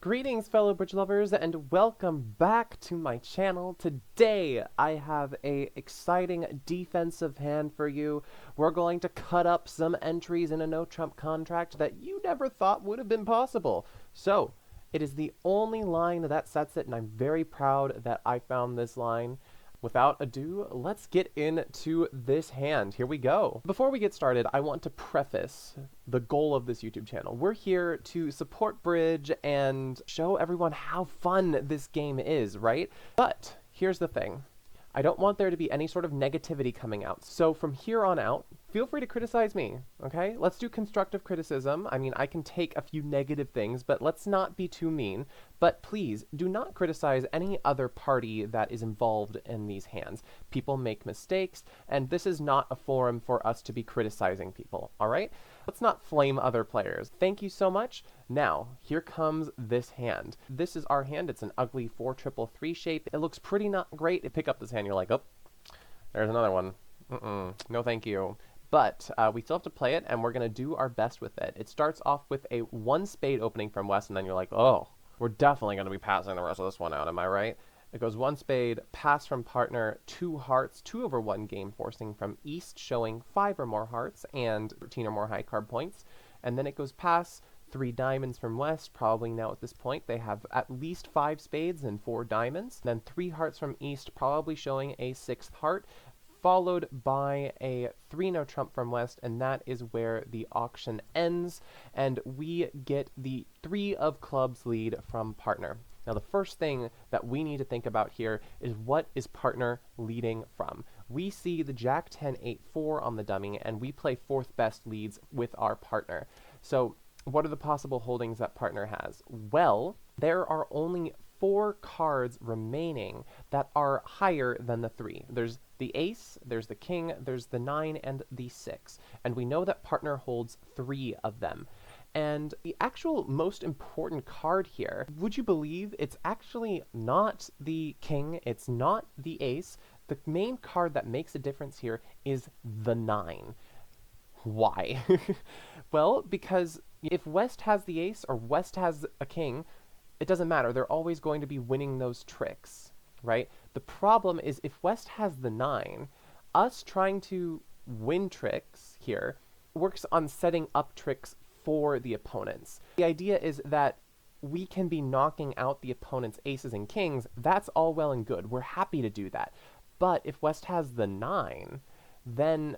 Greetings, fellow bridge lovers, and welcome back to my channel. Today, I have a exciting defensive hand for you. We're going to cut up some entries in a no-trump contract that you never thought would have been possible. So, it is the only line that sets it, and I'm very proud that I found this line. Without ado, let's get into this hand. Here we go. Before we get started, I want to preface the goal of this YouTube channel. We're here to support Bridge and show everyone how fun this game is, right? But here's the thing. I don't want there to be any sort of negativity coming out. So from here on out, feel free to criticize me, okay? Let's do constructive criticism. I mean, I can take a few negative things, but let's not be too mean. But please, do not criticize any other party that is involved in these hands. People make mistakes, and this is not a forum for us to be criticizing people, all right? Let's not flame other players. Thank you so much. Now, here comes this hand. This is our hand. It's an ugly 4-3-3 shape. It looks pretty not great. You pick up this hand, you're like, oh, there's another one. No thank you. But we still have to play it, and we're going to do our best with it. It starts off with a 1 spade opening from West, and then you're like, oh, we're definitely going to be passing the rest of this one out, am I right? It goes 1 spade, pass from partner, 2 hearts, 2/1 game forcing from East, showing 5 or more hearts and 13 or more high card points. And then it goes pass, 3 diamonds from West. Probably now at this point they have at least 5 spades and 4 diamonds. Then 3 hearts from East, probably showing a 6th heart, followed by a 3 no trump from West, and that is where the auction ends, and we get the 3 of clubs lead from partner. Now the first thing that we need to think about here is what is partner leading from. We see the Jack 10 8 4 on the dummy, and we play 4th best leads with our partner. So what are the possible holdings that partner has? Well, there are only 4 cards remaining that are higher than the 3. There's the ace, there's the king, there's the 9, and the 6. And we know that partner holds 3 of them. And the actual most important card here, would you believe it's actually not the king, it's not the ace. The main card that makes a difference here is the 9. Why? Well, because if West has the ace or West has a king, it doesn't matter. They're always going to be winning those tricks, right? The problem is if West has the 9, us trying to win tricks here works on setting up tricks for the opponents. The idea is that we can be knocking out the opponent's aces and kings. That's all well and good. We're happy to do that. But if West has the 9, then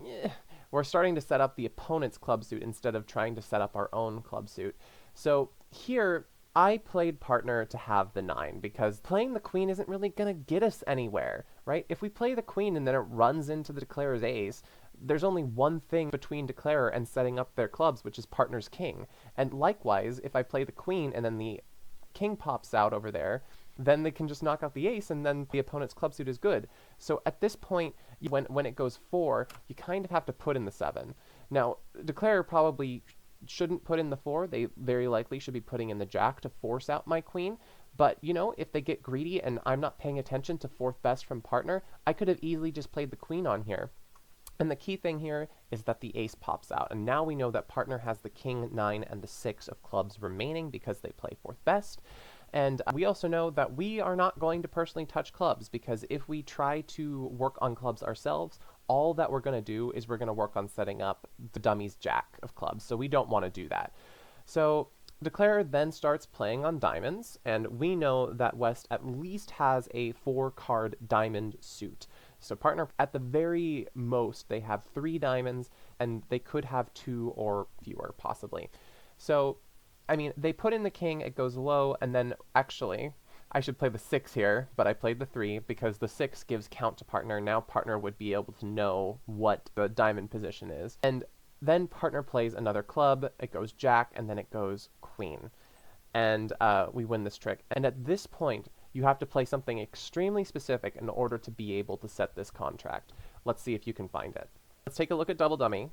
we're starting to set up the opponent's club suit instead of trying to set up our own club suit. So here, I played partner to have the 9 because playing the queen isn't really going to get us anywhere, right? If we play the queen and then it runs into the declarer's ace, there's only one thing between declarer and setting up their clubs, which is partner's king. And likewise, if I play the queen and then the king pops out over there, then they can just knock out the ace and then the opponent's club suit is good. So at this point, when it goes 4, you kind of have to put in the 7. Now, declarer probably shouldn't put in the 4. They very likely should be putting in the jack to force out my queen. But, you know, if they get greedy and I'm not paying attention to 4th best from partner, I could have easily just played the queen on here. And the key thing here is that the ace pops out. And now we know that partner has the king, 9, and the 6 of clubs remaining because they play 4th best. And we also know that we are not going to personally touch clubs because if we try to work on clubs ourselves, all that we're going to do is we're going to work on setting up the dummy's jack of clubs. So we don't want to do that. So declarer then starts playing on diamonds, and we know that West at least has a 4-card diamond suit. So partner, at the very most, they have 3 diamonds, and they could have 2 or fewer, possibly. So, I mean, they put in the king, it goes low, and then, actually, I should play the 6 here, but I played the 3, because the 6 gives count to partner. Now partner would be able to know what the diamond position is. And then partner plays another club, it goes jack, and then it goes queen. And we win this trick. And at this point, you have to play something extremely specific in order to be able to set this contract. Let's see if you can find it. Let's take a look at double dummy.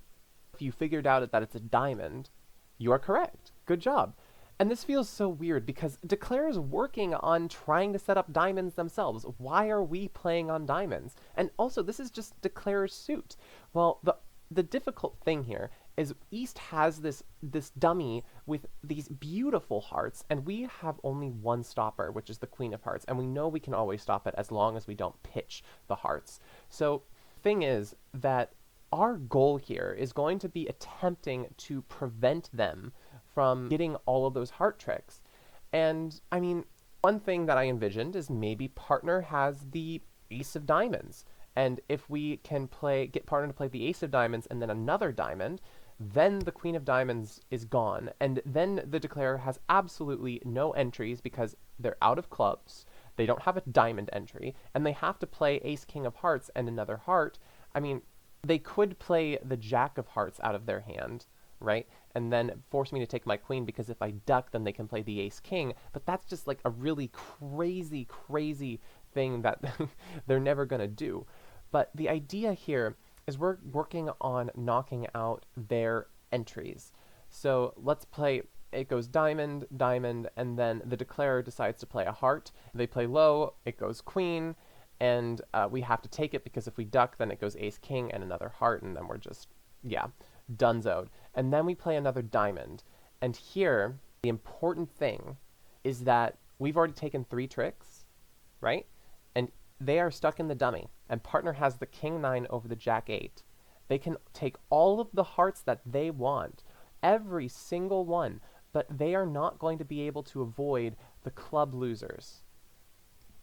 If you figured out that it's a diamond, you are correct. Good job. And this feels so weird because declarer is working on trying to set up diamonds themselves. Why are we playing on diamonds? And also, this is just declarer's suit. Well, the difficult thing here is East has this dummy with these beautiful hearts, and we have only one stopper, which is the Queen of Hearts, and we know we can always stop it as long as we don't pitch the hearts. So thing is that our goal here is going to be attempting to prevent them from getting all of those heart tricks. And I mean, one thing that I envisioned is maybe partner has the Ace of Diamonds, and if we can get partner to play the Ace of Diamonds and then another diamond, then the Queen of Diamonds is gone, and then the declarer has absolutely no entries because they're out of clubs, they don't have a diamond entry, and they have to play Ace King of Hearts and another heart. I mean, they could play the Jack of Hearts out of their hand, right? And then force me to take my queen, because if I duck, then they can play the Ace King, but that's just like a really crazy thing that they're never going to do. But the idea here is we're working on knocking out their entries. So let's play, it goes diamond, diamond, and then the declarer decides to play a heart. They play low, it goes queen, and we have to take it because if we duck, then it goes Ace King and another heart, and then we're just, yeah, donezoed. And then we play another diamond. And here, the important thing is that we've already taken 3 tricks, right? And they are stuck in the dummy, and partner has the King 9 over the Jack 8. They can take all of the hearts that they want, every single one, but they are not going to be able to avoid the club losers.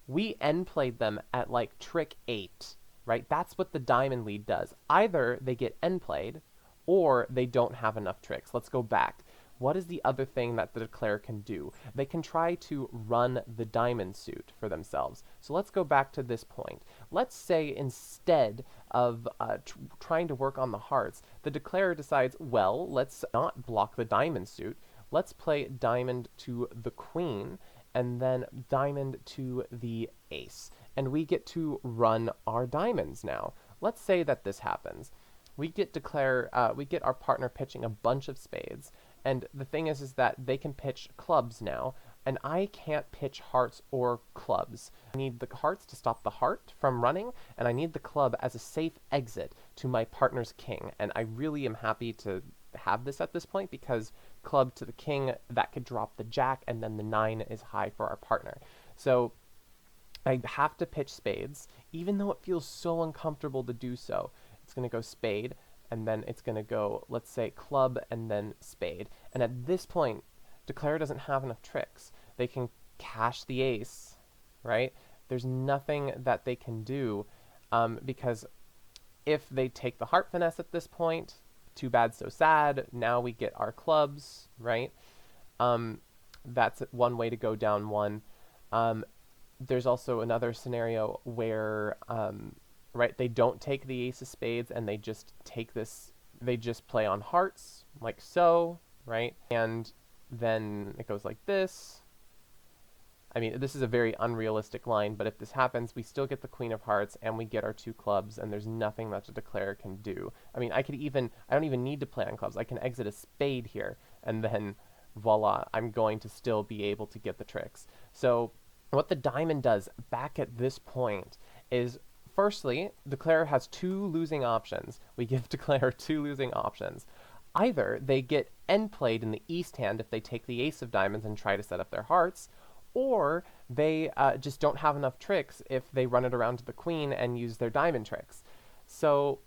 We end played them at like trick 8, right? That's what the diamond lead does. Either they get end played, or they don't have enough tricks. Let's go back. What is the other thing that the declarer can do? They can try to run the diamond suit for themselves. So let's go back to this point. Let's say instead of trying to work on the hearts, the declarer decides, well, let's not block the diamond suit. Let's play diamond to the queen, and then diamond to the ace. And we get to run our diamonds now. Let's say that this happens. We get our partner pitching a bunch of spades, and the thing is that they can pitch clubs now, and I can't pitch hearts or clubs. I need the hearts to stop the heart from running, and I need the club as a safe exit to my partner's king, and I really am happy to have this at this point because club to the king, that could drop the jack, and then the 9 is high for our partner. So I have to pitch spades, even though it feels so uncomfortable to do so. It's going to go spade, and then it's going to go, let's say, club, and then spade. And at this point, declarer doesn't have enough tricks. They can cash the ace, right? There's nothing that they can do, because if they take the heart finesse at this point, too bad, so sad. Now we get our clubs, right? That's one way to go down one. There's also another scenario where, right, they don't take the ace of spades and they just take this, they just play on hearts, like so, right? And then it goes like this. I mean, this is a very unrealistic line, but if this happens, we still get the Queen of Hearts and we get our 2 clubs, and there's nothing that the declarer can do. I mean, I don't even need to play on clubs. I can exit a spade here, and then voila, I'm going to still be able to get the tricks. So what the diamond does back at this point is, firstly, declarer has 2 losing options. We give declarer 2 losing options. Either they get end played in the east hand if they take the ace of diamonds and try to set up their hearts, or they just don't have enough tricks if they run it around to the queen and use their diamond tricks. So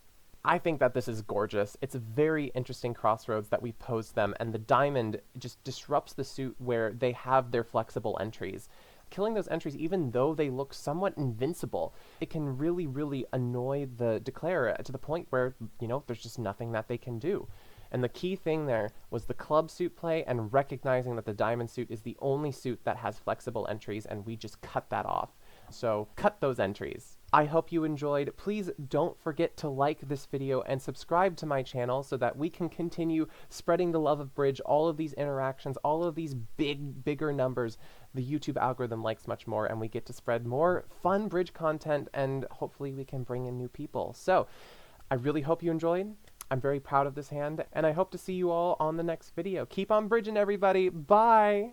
I think that this is gorgeous. It's a very interesting crossroads that we posed them, and the diamond just disrupts the suit where they have their flexible entries. Killing those entries, even though they look somewhat invincible, it can really annoy the declarer to the point where, you know, there's just nothing that they can do. And the key thing there was the club suit play and recognizing that the diamond suit is the only suit that has flexible entries, and we just cut that off. So cut those entries. I hope you enjoyed. Please don't forget to like this video and subscribe to my channel so that we can continue spreading the love of bridge, all of these interactions, all of these bigger numbers. The YouTube algorithm likes much more, and we get to spread more fun bridge content, and hopefully we can bring in new people. So I really hope you enjoyed. I'm very proud of this hand, and I hope to see you all on the next video. Keep on bridging, everybody. Bye!